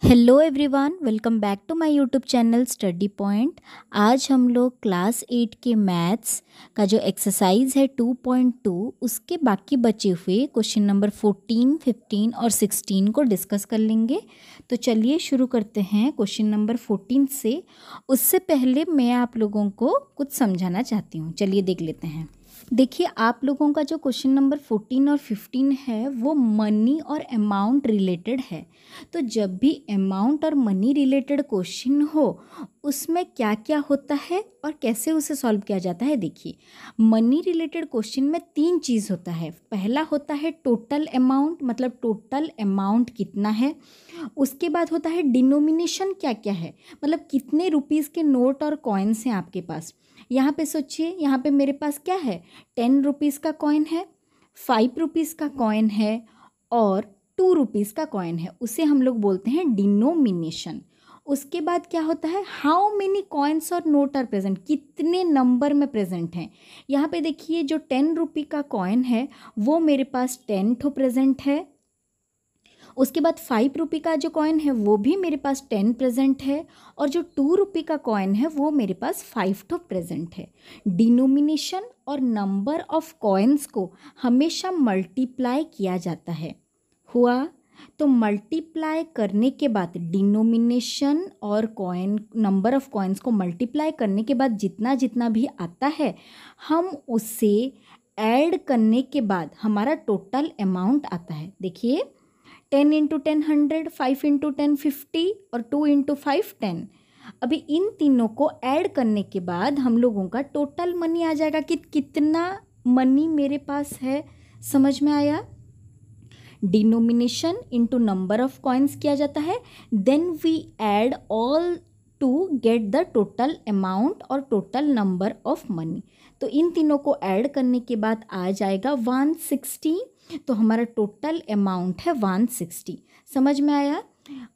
Hello everyone, welcome back to my YouTube channel study point. आज हम लोग class 8 के मैथ्स का जो एक्सरसाइज है 2.2 उसके बाकी बचे हुए क्वेश्चन नंबर 14, 15 और 16 को डिस्कस कर लेंगे। तो चलिए शुरू करते हैं क्वेश्चन नंबर 14 से। उससे पहले मैं आप लोगों को कुछ समझाना चाहती हूँ। चलिए देख लेते हैं। देखिए, आप लोगों का जो क्वेश्चन नंबर 14 और 15 है वो मनी और अमाउंट रिलेटेड है। तो जब भी अमाउंट और मनी रिलेटेड क्वेश्चन हो उसमें क्या क्या होता है और कैसे उसे सॉल्व किया जाता है। देखिए, मनी रिलेटेड क्वेश्चन में तीन चीज़ होता है। पहला होता है टोटल अमाउंट, मतलब टोटल अमाउंट कितना है। उसके बाद होता है डिनोमिनेशन क्या क्या है, मतलब कितने रुपीज़ के नोट और कॉइन्स हैं आपके पास। यहाँ पे सोचिए, यहाँ पे मेरे पास क्या है, 10 रुपीज़ का कॉइन है, 5 रुपीज़ का कॉइन है और 2 रुपीज़ का कॉइन है। उसे हम लोग बोलते हैं डिनोमिनेशन। उसके बाद क्या होता है, हाउ मेनी कॉइन्स और नोट आर प्रेजेंट, कितने नंबर में प्रेजेंट हैं। यहाँ पे देखिए, जो 10 रुपये का कॉइन है वो मेरे पास 10 ठो प्रेजेंट है। उसके बाद 5 रुपये का जो कॉइन है वो भी मेरे पास 10 प्रेजेंट है और जो 2 रुपये का कॉइन है वो मेरे पास 5 ठो प्रेजेंट है। डिनोमिनेशन और नंबर ऑफ कॉइन्स को हमेशा मल्टीप्लाई किया जाता है। हुआ, तो मल्टीप्लाई करने के बाद डिनोमिनेशन और कॉइन, नंबर ऑफ कॉइन्स को मल्टीप्लाई करने के बाद जितना जितना भी आता है हम उसे ऐड करने के बाद हमारा टोटल अमाउंट आता है। देखिए, 10 इंटू 10 100, 5 इंटू 10 50 और 2 इंटू 5 10। अभी इन तीनों को ऐड करने के बाद हम लोगों का टोटल मनी आ जाएगा कि कितना मनी मेरे पास है। समझ में आया। Denomination into number of coins किया जाता है, then we add all to get the total amount और टोटल नंबर ऑफ मनी। तो इन तीनों को ऐड करने के बाद आ जाएगा 160। तो हमारा टोटल अमाउंट है 160। समझ में आया।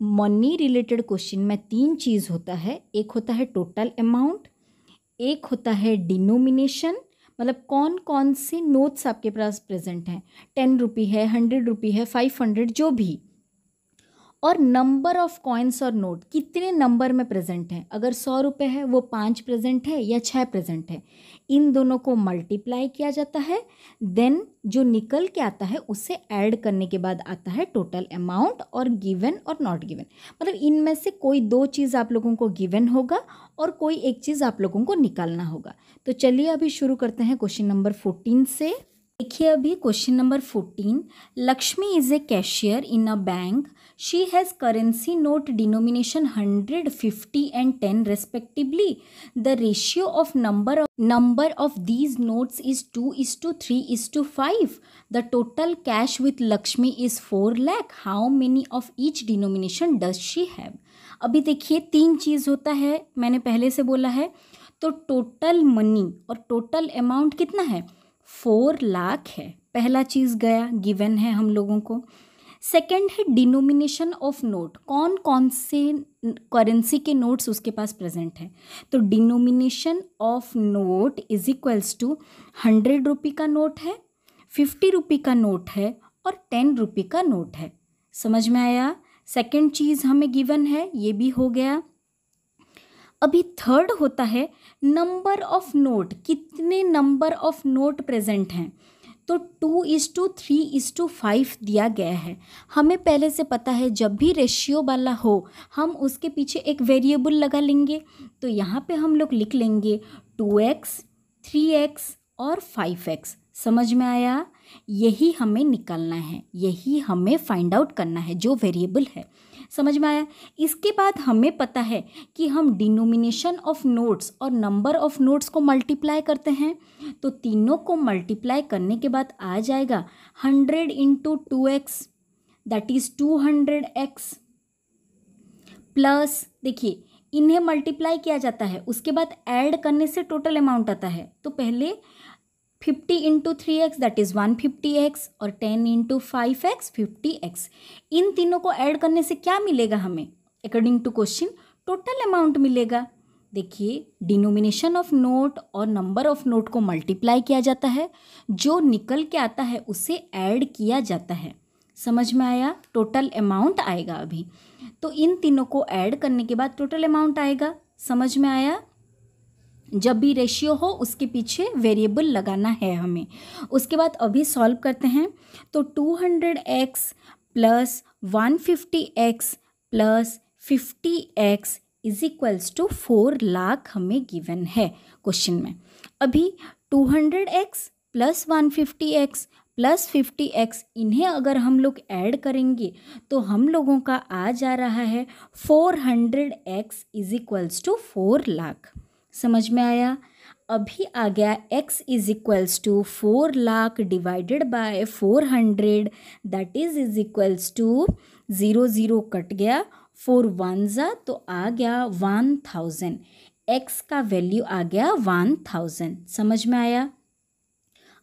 मनी रिलेटेड क्वेश्चन में तीन चीज़ होता है। एक होता है टोटल अमाउंट, एक होता है डिनोमिनेशन, मतलब कौन कौन से नोट्स आपके पास प्रेजेंट हैं, 10 रुपये है, 100 रुपये है, 500 जो भी, और नंबर ऑफ कॉइन्स और नोट कितने नंबर में प्रेजेंट हैं। अगर 100 रुपये है वो 5 प्रेजेंट है या 6 प्रेजेंट है। इन दोनों को मल्टीप्लाई किया जाता है, देन जो निकल के आता है उसे ऐड करने के बाद आता है टोटल अमाउंट और गिवन और नॉट गिवन। मतलब इनमें से कोई दो चीज़ आप लोगों को गिवन होगा और कोई एक चीज़ आप लोगों को निकालना होगा। तो चलिए अभी शुरू करते हैं क्वेश्चन नंबर 14 से। देखिए, अभी question number 14, Lakshmi is a cashier in a bank. She has currency note denomination 100, 50 and 10 respectively. The ratio of number of these notes is 2:3:5. The total cash with Lakshmi is 4 lakh. How many of each denomination does she have? अभी देखिए, तीन चीज़ होता है, मैंने पहले से बोला है। तो टोटल मनी और टोटल अमाउंट कितना है, 4 लाख है। पहला चीज़ गया, गिवन है हम लोगों को। सेकंड है डिनोमिनेशन ऑफ नोट, कौन कौन से करेंसी के नोट्स उसके पास प्रेजेंट है। तो denomination of note is equals to 100 रुपये का नोट है, 50 रुपये का नोट है और 10 रुपये का नोट है। समझ में आया। सेकंड चीज़ हमें गिवन है, ये भी हो गया। अभी थर्ड होता है नंबर ऑफ नोट, कितने नंबर ऑफ नोट प्रेजेंट हैं। तो 2:3:5 दिया गया है। हमें पहले से पता है जब भी रेशियो वाला हो हम उसके पीछे एक वेरिएबल लगा लेंगे। तो यहाँ पे हम लोग लिख लेंगे 2x, 3x और 5x। समझ में आया। यही हमें निकालना है, यही हमें फाइंड आउट करना है जो वेरिएबल है। समझ में आया। इसके बाद हमें पता है कि हम डिनोमिनेशन ऑफ नोट्स और नंबर ऑफ नोट्स को मल्टीप्लाई करते हैं। तो तीनों को मल्टीप्लाई करने के बाद आ जाएगा 100 into 2x, that is 200x, plus देखिए इन्हें मल्टीप्लाई किया जाता है, उसके बाद ऐड करने से टोटल अमाउंट आता है। तो पहले 50 into 3x that is 150x और 10 इंटू 5x 50x। इन तीनों को ऐड करने से क्या मिलेगा हमें, according to question total amount मिलेगा। देखिए, डिनोमिनेशन ऑफ नोट और नंबर ऑफ नोट को मल्टीप्लाई किया जाता है, जो निकल के आता है उसे ऐड किया जाता है। समझ में आया। टोटल अमाउंट आएगा अभी। तो इन तीनों को ऐड करने के बाद टोटल अमाउंट आएगा। समझ में आया? जब भी रेशियो हो उसके पीछे वेरिएबल लगाना है हमें। उसके बाद अभी सॉल्व करते हैं। तो 200x plus 150x plus 50x is equals to 4 lakh हमें गिवन है क्वेश्चन में। अभी 200x plus 150x plus 50x इन्हें अगर हम लोग ऐड करेंगे तो हम लोगों का आ जा रहा है 400x is equals to 4 lakh. समझ में आया? अभी आ गया x is equals to 4 lakh divided by 400 that is equals to 0 0 cut गया, 4 1 जा तो आ गया 1000। x का वैल्यू आ गया 1000। समझ में आया?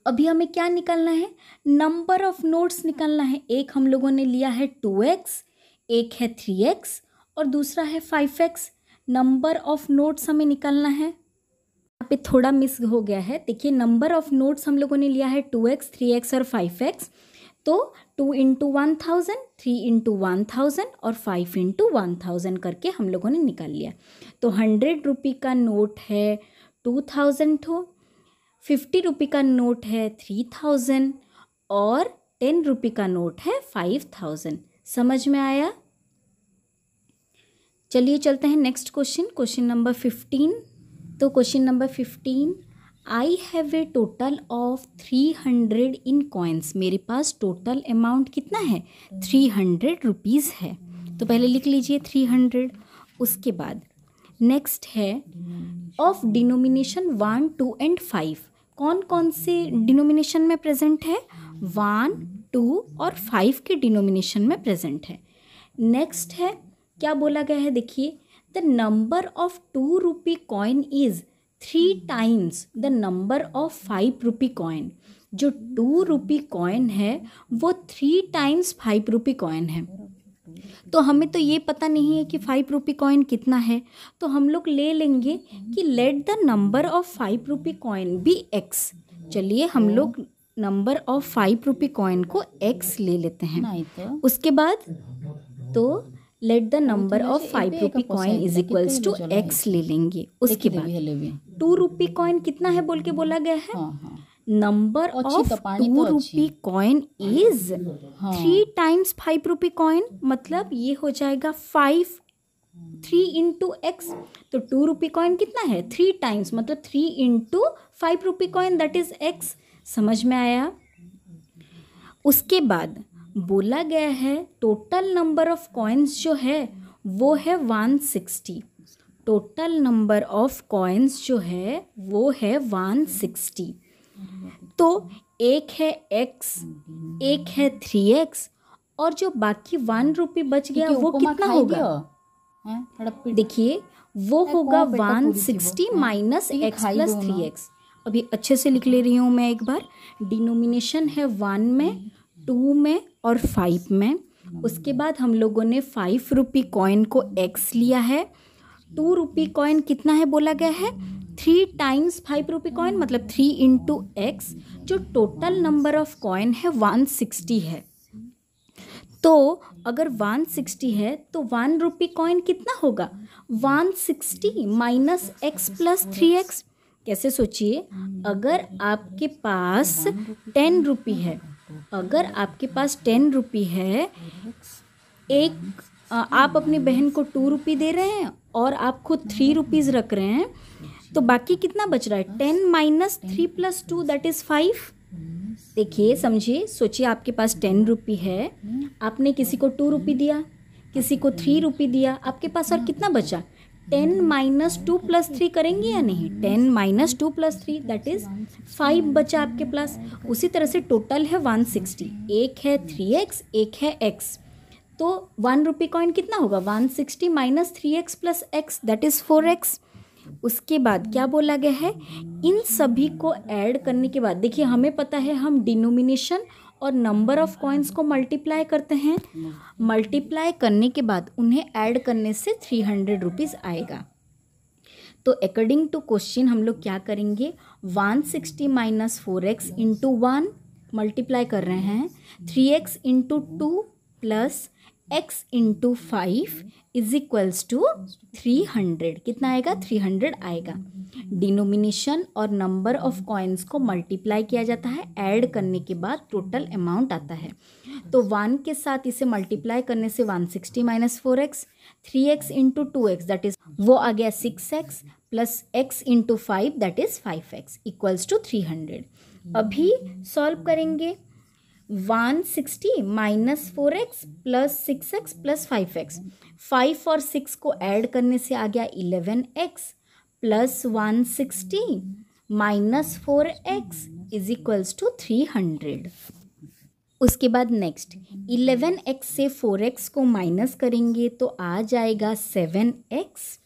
अभी हमें क्या निकालना है? नंबर ऑफ नोट्स निकालना है। एक हम लोगों ने लिया है 2x, एक है 3x और दूसरा है 5x। नंबर ऑफ नोट्स हमें निकालना है। यहाँ पे थोड़ा मिस हो गया है। देखिए नंबर ऑफ नोट्स हम लोगों ने लिया है 2x, 3x और 5x। तो 2 इंटू 1000, 3 इंटू 1000 और 5 इंटू 1000 करके हम लोगों ने निकाल लिया। तो 100 रुपये का नोट है 2000 ठो, 50 रुपये का नोट है 3000 और 10 रुपये का नोट है 5000। समझ में आया? चलिए चलते हैं नेक्स्ट क्वेश्चन, क्वेश्चन नंबर 15। तो question number 15, I have a total of 300 in coins. मेरे पास टोटल अमाउंट कितना है? 300 रुपीज़ है। तो पहले लिख लीजिए 300। उसके बाद नेक्स्ट है ऑफ डिनोमिनेशन 1, 2 एंड 5। कौन कौन से डिनोमिनेशन में प्रेजेंट है? 1, 2 और 5 के डिनोमिनेशन में प्रेजेंट है। नेक्स्ट है क्या बोला गया है? देखिए the number of 2 rupee coin is 3 times the number of 5 rupee coin. जो 2 रुपी कॉइन है वो 3 टाइम्स 5 रुपी कॉइन है। तो हमें तो ये पता नहीं है कि 5 रुपी कॉइन कितना है, तो हम लोग ले लेंगे कि let the number of 5 rupee coin be x। चलिए हम लोग नंबर ऑफ 5 रुपी कॉइन को x ले लेते हैं। उसके बाद तो let the number of 5 rupee coin is equals to x ले लेंगे। उसके बाद 2 रुपी कॉइन कितना है बोल के बोला गया है? Number of 2 rupee coin is 3 times 5 rupee coin, मतलब ये हो जाएगा 3 इंटू एक्स। तो 2 रुपी कॉइन कितना है? 3 टाइम्स, मतलब 3 into 5 rupee coin that is x। समझ में आया? उसके बाद बोला गया है टोटल नंबर ऑफ कॉइन्स जो है वो है 160। टोटल नंबर ऑफ कॉइन्स जो है वो है 160। तो एक है x, एक है 3x और जो बाकी 1 रुपी बच गया वो कितना होगा? देखिए वो होगा 160 माइनस x प्लस 3x। अभी अच्छे से लिख ले रही हूँ मैं एक बार। डिनोमिनेशन है 1 में, 2 में और 5 में। उसके बाद हम लोगों ने 5 रुपी कॉइन को x लिया है। 2 रुपी कॉइन कितना है बोला गया है? 3 टाइम्स 5 रुपी कॉइन, मतलब 3 इंटू एक्स। जो टोटल नंबर ऑफ कॉइन है 160 है। तो अगर 160 है तो 1 रुपी कॉइन कितना होगा? 160 माइनस x प्लस 3x। कैसे? सोचिए, अगर आपके पास 10 रुपी है, अगर आपके पास 10 रुपी है, एक आप अपनी बहन को 2 रुपी दे रहे हैं और आप खुद 3 रुपीज़ रख रहे हैं, तो बाकी कितना बच रहा है? 10 माइनस 3 प्लस 2 दैट इज़ 5। देखिए समझिए, सोचिए आपके पास 10 रुपी है, आपने किसी को 2 रुपी दिया, किसी को 3 रुपी दिया, आपके पास और कितना बचा? 10 माइनस 2 प्लस 3 करेंगे या नहीं? 10 माइनस 2 प्लस 3 दैट इज़ 5 बचा आपके पास। उसी तरह से टोटल है 160। एक है 3x, एक है x। तो 1 रुपी कॉइन कितना होगा? 160 minus 3x plus x that is 4x। उसके बाद क्या बोला गया है? इन सभी को ऐड करने के बाद, देखिए हमें पता है हम डिनोमिनेशन और नंबर ऑफ कॉइन्स को मल्टीप्लाई करते हैं। मल्टीप्लाई करने के बाद उन्हें ऐड करने से 300 रुपीज़ आएगा। तो अकॉर्डिंग टू क्वेश्चन हम लोग क्या करेंगे? 160 माइनस 4x इंटू 1 मल्टीप्लाई कर रहे हैं, 3x into 2 plus x into 5 is equals to 300। कितना आएगा? 300 आएगा। डिनोमिनेशन और नंबर ऑफ कॉइन्स को मल्टीप्लाई किया जाता है, ऐड करने के बाद टोटल अमाउंट आता है। तो 1 के साथ इसे मल्टीप्लाई करने से 160 minus 4x, 3x into 2x that is वो आ गया 6x plus x into 5 that is 5x equals to 300। अभी सॉल्व करेंगे। 160 minus 4x plus 6x plus 5x, 5 और 6 को ऐड करने से आ गया 11x plus 160 minus 4x is equals to 300। उसके बाद नेक्स्ट 11x से 4x को माइनस करेंगे तो आ जाएगा 7x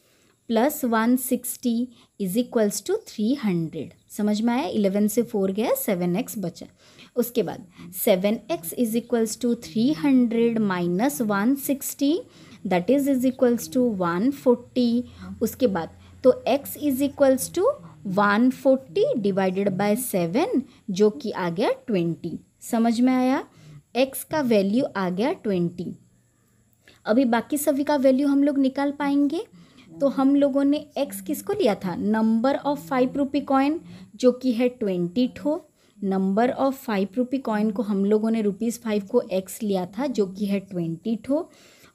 plus 160 is equals to 300। समझ में आया? 11 से 4 गया, 7x बचा। उसके बाद 7x is equals to 300 minus 160 that is equals to 140। उसके बाद तो x is equals to 140 divided by 7 जो कि आ गया 20। समझ में आया? x का वैल्यू आ गया 20। अभी बाकी सभी का वैल्यू हम लोग निकाल पाएंगे। तो हम लोगों ने x किसको लिया था? नंबर ऑफ 5 रुपी कॉइन जो कि है 20 ठो। नंबर ऑफ 5 रुपी कॉइन को हम लोगों ने ₹5 को x लिया था जो कि है 20 ठो।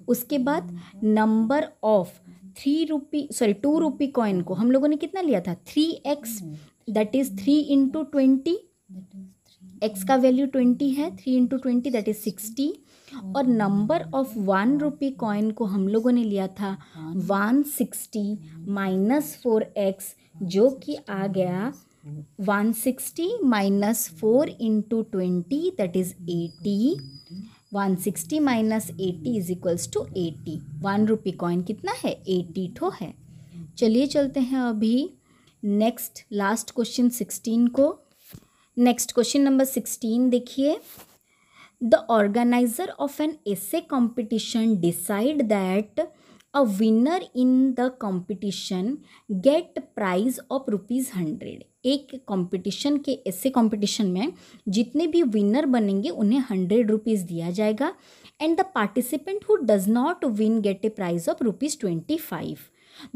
उसके बाद नंबर ऑफ 2 रुपी कॉइन को हम लोगों ने कितना लिया था? 3x that is 3 into 20। x का वैल्यू 20 है, 3 इंटू 20 दैट इज 60। और नंबर ऑफ 1 रुपी कॉइन को हम लोगों ने लिया था 160 माइनस 4x जो कि आ गया 160 minus 4 into 20 that is 80। 160 minus 80 is equals to 80। 1 rupee coin कितना है? 80 ठो है। चलिए चलते हैं अभी नेक्स्ट लास्ट क्वेश्चन 16 को। नेक्स्ट क्वेश्चन नंबर 16 देखिए। The organiser of an essay competition decide that a winner in the competition get prize of ₹100। एक कॉम्पिटिशन के ऐसे कॉम्पिटिशन में जितने भी विनर बनेंगे उन्हें ₹100 दिया जाएगा। And the participant who does not win get a prize of ₹25।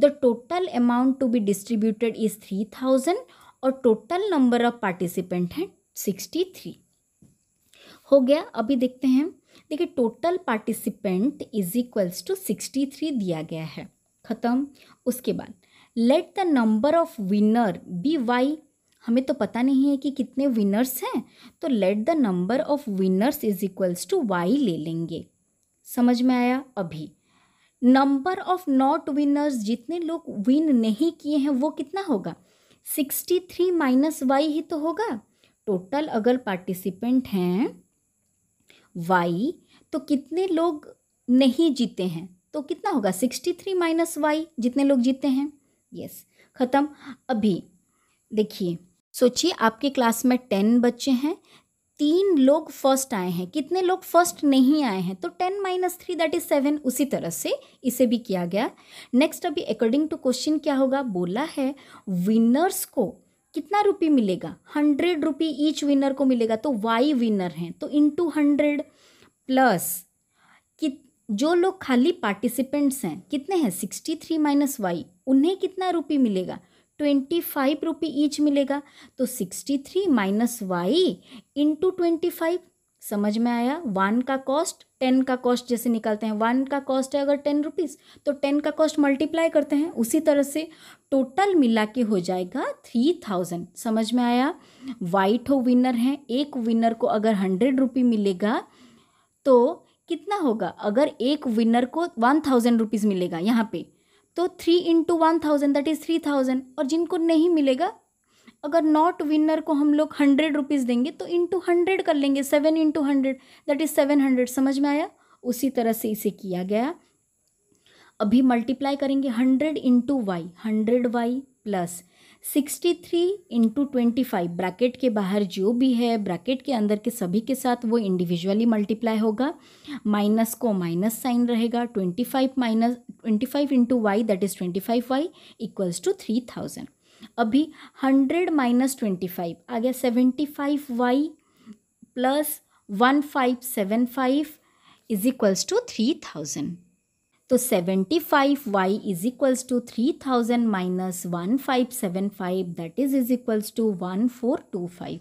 The total amount to be distributed is 3000 और टोटल नंबर ऑफ पार्टिसिपेंट हैं 63। हो गया। अभी देखते हैं। देखिए total participant is equals to 63 दिया गया है। खत्म। उसके बाद let the number of winner be y. हमें तो पता नहीं है कि कितने विनर्स हैं, तो let the number of winners is equals to y ले लेंगे। समझ में आया? अभी नंबर ऑफ नॉट विनर्स, जितने लोग विन नहीं किए हैं वो कितना होगा? 63 माइनस वाई ही तो होगा। टोटल अगर पार्टिसिपेंट हैं वाई तो कितने लोग नहीं जीते हैं तो कितना होगा? 63 माइनस वाई, जितने लोग जीते हैं। यस, खत्म। अभी देखिए, सोचिए आपके क्लास में 10 बच्चे हैं, 3 लोग फर्स्ट आए हैं, कितने लोग फर्स्ट नहीं आए हैं? तो 10 माइनस 3 दैट इज 7। उसी तरह से इसे भी किया गया। नेक्स्ट अभी अकॉर्डिंग टू क्वेश्चन क्या होगा? बोला है विनर्स को कितना रुपये मिलेगा? 100 रुपये ईच विनर को मिलेगा। तो वाई विनर हैं तो इंटू 100 प्लस कि जो लोग खाली पार्टिसिपेंट्स हैं कितने हैं? 63 माइनस वाई, उन्हें कितना रुपये मिलेगा? 25 रुपये ईच मिलेगा। तो 63 माइनस वाई इंटू 25। समझ में आया? 1 का कॉस्ट 10 का कॉस्ट जैसे निकालते हैं, 1 का कॉस्ट है अगर 10 रुपीज़ तो 10 का कॉस्ट मल्टीप्लाई करते हैं। उसी तरह से टोटल मिला के हो जाएगा 3000। समझ में आया? वाइट हो विनर हैं, एक विनर को अगर 100 रुपये मिलेगा तो कितना होगा? अगर एक विनर को 1000 रुपीज़ मिलेगा यहाँ पे तो 3 इंटू 1000 दैट इज़ 3000। और जिनको नहीं मिलेगा, अगर नॉट विनर को हम लोग 100 रुपीज़ देंगे तो इंटू 100 कर लेंगे, 7 इंटू 100 दैट इज़ 700। समझ में आया? उसी तरह से इसे किया गया। अभी मल्टीप्लाई करेंगे 100 into y, 100 y plus 63 into 25। Bracket के बाहर जो भी है ब्रैकेट के अंदर के सभी के साथ वो इंडिविजुअली मल्टीप्लाई होगा। माइनस को माइनस साइन रहेगा। 25 into y that is 25 y equals to 3000। अभी 100 माइनस 25 आ गया 75 y plus 1575 is equals to 3000। तो 75y is equals to 3000 minus 1575 that is equals to 1425।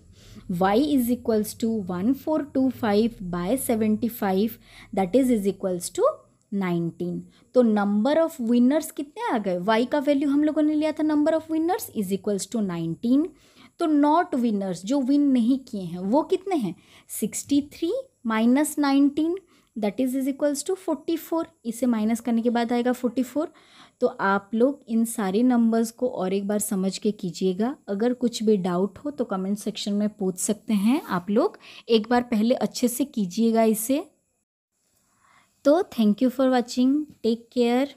y is equals to 1425 by 75 that is equals to 19। तो number of winners कितने आ गए, y का value हम लोगों ने लिया था number of winners is equals to 19। तो नॉट विनर्स जो विन नहीं किए हैं वो कितने हैं, 63 minus 19 that is equals to 44। इसे माइनस करने के बाद आएगा 44। तो आप लोग इन सारे नंबर्स को और एक बार समझ के कीजिएगा। अगर कुछ भी डाउट हो तो कमेंट सेक्शन में पूछ सकते हैं आप लोग, एक बार पहले अच्छे से कीजिएगा इसे। तो thank you for watching, take care.